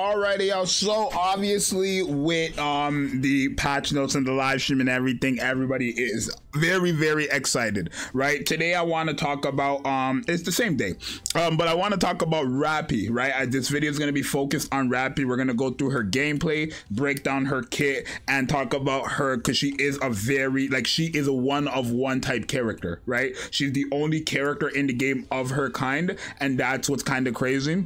Alrighty, y'all. So obviously with the patch notes and the live stream and everything, everybody is very excited, right? Today I want to talk about it's the same day, but I want to talk about Rappi, right? This video is going to be focused on Rappi. We're going to go through her gameplay, break down her kit, and talk about her because she is a very, like, she is a one-of-one type character, right? She's the only character in the game of her kind, and that's what's kind of crazy.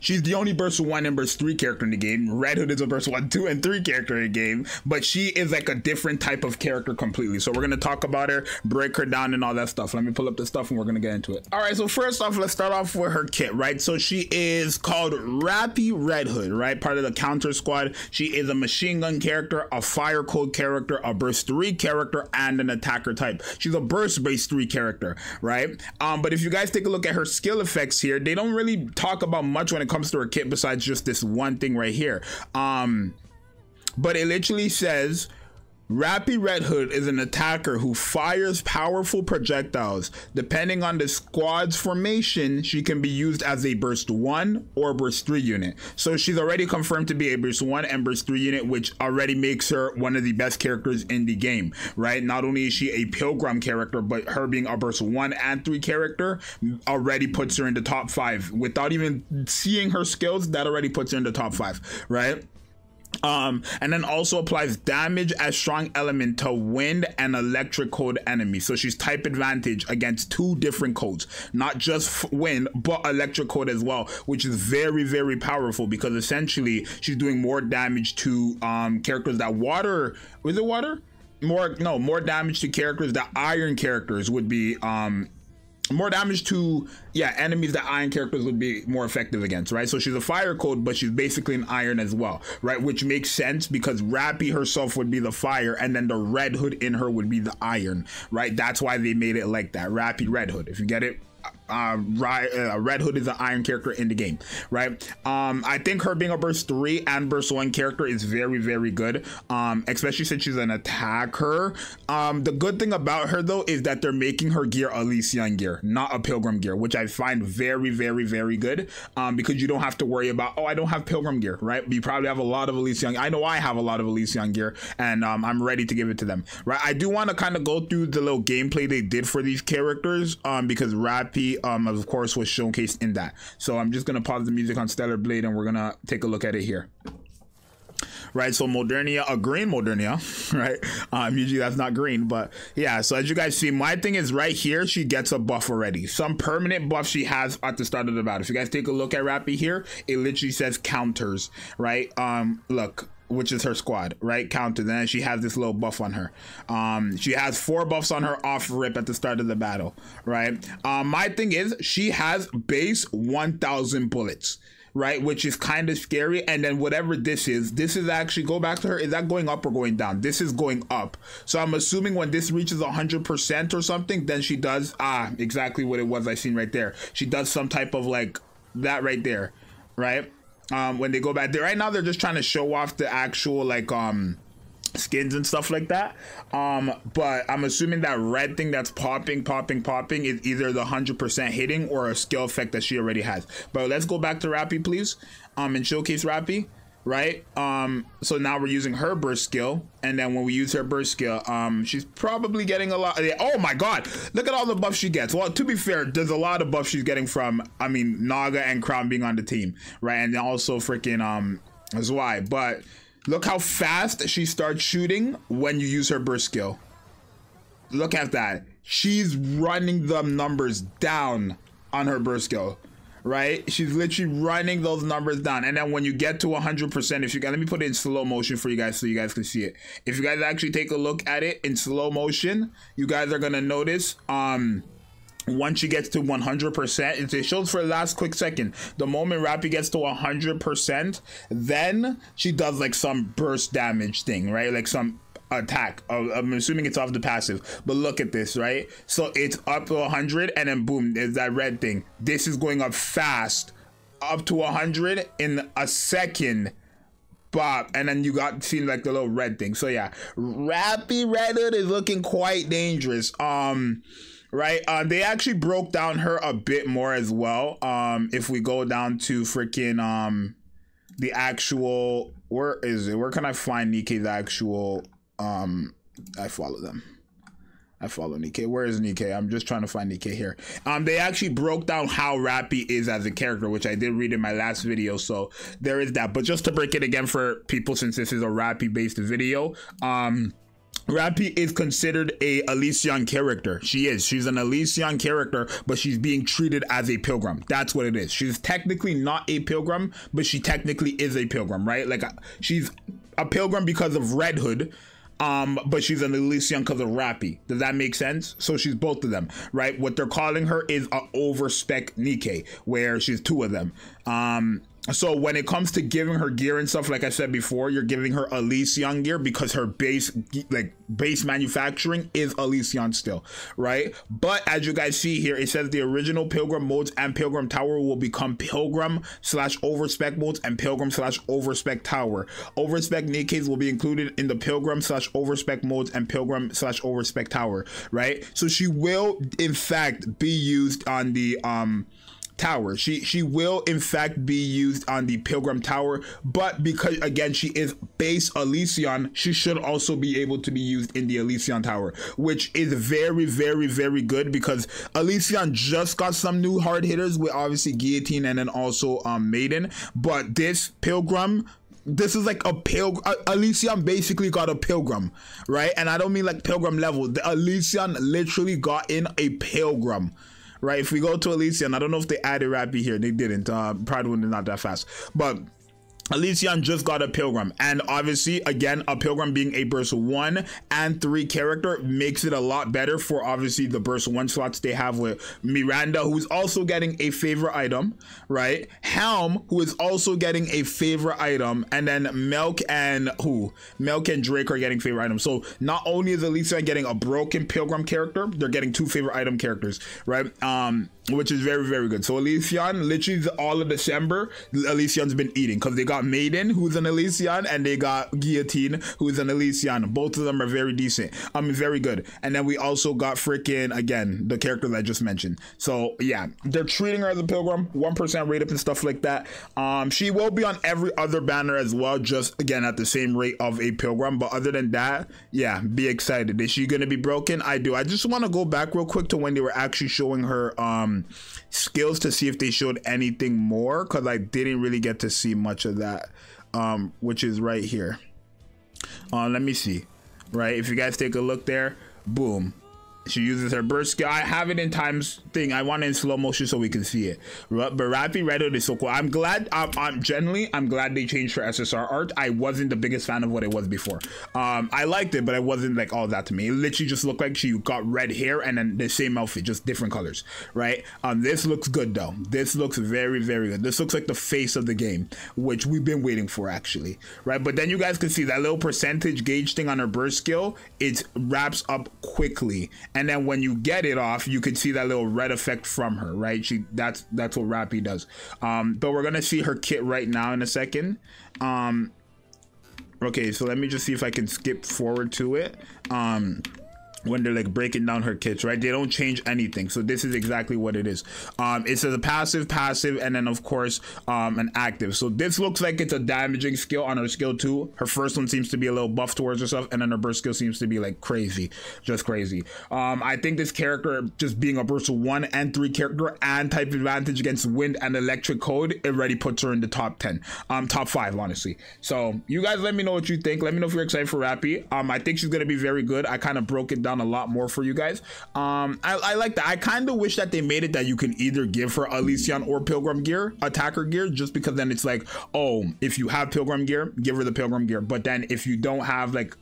She's the only burst 1 and burst 3 character in the game. Red Hood is a burst 1, 2, and 3 character in the game, but she is like a different type of character completely. So we're gonna talk about her, break her down, and all that stuff. Let me pull up the stuff and we're gonna get into it. All right, so first off, let's start off with her kit, right? So she is called Rappi Red Hood, right? Part of the counter squad. She is a machine gun character, a fire code character, a burst 3 character, and an attacker type. She's a burst based 3 character, right? But if you guys take a look at her skill effects here, they don't really talk about much when it comes to her kit besides just this one thing right here. But it literally says Rappi Red Hood is an attacker who fires powerful projectiles. Depending on the squad's formation, she can be used as a burst 1 or burst 3 unit. So she's already confirmed to be a burst 1 and burst 3 unit, which already makes her one of the best characters in the game, right? Not only is she a pilgrim character, but her being a burst 1 and 3 character already puts her in the top 5. Without even seeing her skills, that already puts her in the top 5, right? And then also applies damage as strong element to wind and electric code enemies. So she's type advantage against 2 different codes, not just wind but electric code as well, which is very powerful because essentially she's doing more damage to characters that water, was it water? More damage to characters that iron characters would be more damage to, yeah, enemies that iron characters would be more effective against, right? So she's a fire code, but she's basically an iron as well, right? Which makes sense because Rappi herself would be the fire and then the Red Hood in her would be the iron, right? That's why they made it like that, Rappi Red Hood, if you get it. Red Hood is an iron character in the game, right? I think her being a burst 3 and burst 1 character is very good, especially since she's an attacker. The good thing about her though is that they're making her gear Elysian gear, not a pilgrim gear, which I find very good, because you don't have to worry about, oh, I don't have pilgrim gear, right? You probably have a lot of Elysian. I know I have a lot of Elysian gear, and I'm ready to give it to them, right? I do want to kind of go through the little gameplay they did for these characters, because Rappi of course was showcased in that. So I'm just gonna pause the music on Stellar Blade and we're gonna take a look at it here. Right, so Modernia, a green Modernia, right? Usually that's not green, but yeah. So as you guys see, my thing is right here, she gets a buff already, some permanent buff she has at the start of the battle. If you guys take a look at Rappi here, it literally says counters, right? Look, which is her squad, right? Counter. Then she has this little buff on her. She has 4 buffs on her off rip at the start of the battle, right? My thing is she has base 1,000 bullets, right? Which is kind of scary. And then whatever this is actually, go back to her, is that going up or going down? This is going up. So I'm assuming when this reaches 100% or something, then she does exactly what it was I seen right there. She does some type of like that right there, right? When they go back there right now, they're just trying to show off the actual like skins and stuff like that, but I'm assuming that red thing that's popping is either the 100% hitting or a skill effect that she already has. But let's go back to Rappi, please, and showcase Rappi, right? So now we're using her burst skill, and then when we use her burst skill, she's probably getting a lot. Oh my god, look at all the buffs she gets. Well, to be fair, there's a lot of buffs she's getting from, I mean, Naga and Crown being on the team, right? And also freaking Zwei. But look how fast she starts shooting when you use her burst skill. Look at that. She's running the numbers down on her burst skill, right? She's literally running those numbers down. And then when you get to 100%, if you guys, let me put it in slow motion for you guys so you guys can see it. If you guys actually take a look at it in slow motion, you guys are gonna notice once she gets to 100%, it shows for the last quick second. The moment Rappi gets to 100%, then she does like some burst damage thing, right? Like some attack. I'm assuming it's off the passive, but look at this, right? So it's up to 100 and then boom, there's that red thing. This is going up fast, up to 100 in a second. Bop, and then you got seen like the little red thing. So yeah, Rappi Red Hood is looking quite dangerous. Right, they actually broke down her a bit more as well. If we go down to freaking the actual, where is it? Where can I find Nikkei's actual, I follow them. I follow Nikkei. Where is Nikkei? I'm just trying to find Nikkei here. They actually broke down how Rappy is as a character, which I did read in my last video. So there is that. But just to break it again for people, since this is a Rappy based video, Rappy is considered a Elysion character. She's an Elysion character, but she's being treated as a pilgrim. That's what it is. She's technically not a pilgrim, but she technically is a pilgrim, right? Like she's a pilgrim because of Red Hood, but she's an Elysion because of Rappy. Does that make sense? So she's both of them, right? What they're calling her is a overspec Nikkei, where she's two of them. So when it comes to giving her gear and stuff, like I said before, you're giving her Elysion gear because her base manufacturing is Elysion still, right? But as you guys see here, it says the original Pilgrim modes and Pilgrim Tower will become Pilgrim / overspec modes and Pilgrim / overspec Tower. Overspec Nikkeis will be included in the Pilgrim / overspec modes and Pilgrim / overspec Tower, right? So she will in fact be used on the Tower. She will in fact be used on the Pilgrim Tower, but because again she is base Elysion, she should also be able to be used in the Elysion Tower, which is very, very, very good because Elysion just got some new hard hitters with obviously Guillotine and then also Maiden, but this Pilgrim, this is like a pilgrim. Elysion basically got a pilgrim, right? And I don't mean like pilgrim level. The Elysion literally got in a pilgrim, right? If we go to Elysion, I don't know if they added Rappy here. They didn't. Probably when they're not that fast. But Elysion just got a pilgrim, and obviously again a pilgrim being a burst 1 and 3 character makes it a lot better for obviously the burst 1 slots they have with Miranda, who's also getting a favorite item, right? Helm, who is also getting a favorite item, and then Melk and Drake are getting favorite items. So not only is Elysion getting a broken pilgrim character, they're getting 2 favorite item characters, right? Which is very, very good. So Elysion, literally all of December, Elysion's been eating because they got Maiden, who's an Elysion, and they got Guillotine, who's an Elysion. Both of them are very decent. Very good. And then we also got freaking, again, the characters I just mentioned. So yeah, they're treating her as a pilgrim, 1% rate up and stuff like that. She will be on every other banner as well, just again at the same rate of a pilgrim. But other than that, yeah, be excited. Is she gonna be broken? I do. I just want to go back real quick to when they were actually showing her skills to see if they showed anything more, because I didn't really get to see much of that, which is right here. Let me see. Right, if you guys take a look there, boom, she uses her burst skill. I have it in times thing. I want it in slow motion so we can see it. But Rappy Red Hood is so cool. I'm glad. I'm glad they changed her SSR art. I wasn't the biggest fan of what it was before. I liked it, but it wasn't like all that to me. It literally just looked like she got red hair and then the same outfit, just different colors, right? This looks good though. This looks very, very good. This looks like the face of the game, which we've been waiting for actually, right? But then you guys can see that little percentage gauge thing on her burst skill. It wraps up quickly. And then when you get it off, you can see that little red effect from her, right? That's what Rappy does. But we're gonna see her kit right now in a second. Okay, so let me just see if I can skip forward to it. When they're like breaking down her kits, right? They don't change anything. So this is exactly what it is. It says a passive, and then of course an active. So this looks like it's a damaging skill on her skill 2. Her first one seems to be a little buff towards herself, and then her burst skill seems to be like crazy, just crazy. I think this character just being a burst 1 and 3 character and type advantage against wind and electric code, it already puts her in the top 10, top 5 honestly. So you guys let me know what you think. Let me know if you're excited for Rappy. I think she's gonna be very good. I kind of broke it down a lot more for you guys. I like that. I kind of wish that they made it that you can either give her Elysion or Pilgrim gear, attacker gear, just because then it's like, oh, if you have Pilgrim gear, give her the Pilgrim gear. But then if you don't have like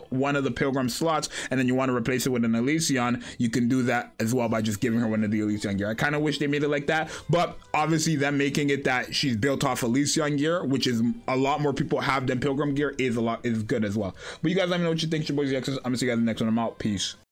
one of the Pilgrim slots and then you want to replace it with an Elysion, you can do that as well by just giving her one of the Elysion gear. I kind of wish they made it like that, but obviously them making it that she's built off Elysion gear, which is a lot more people have than Pilgrim gear, is good as well. But you guys let me know what you think. It's your boy ZXS. I'm gonna see you guys in the next one. I'm out. Peace.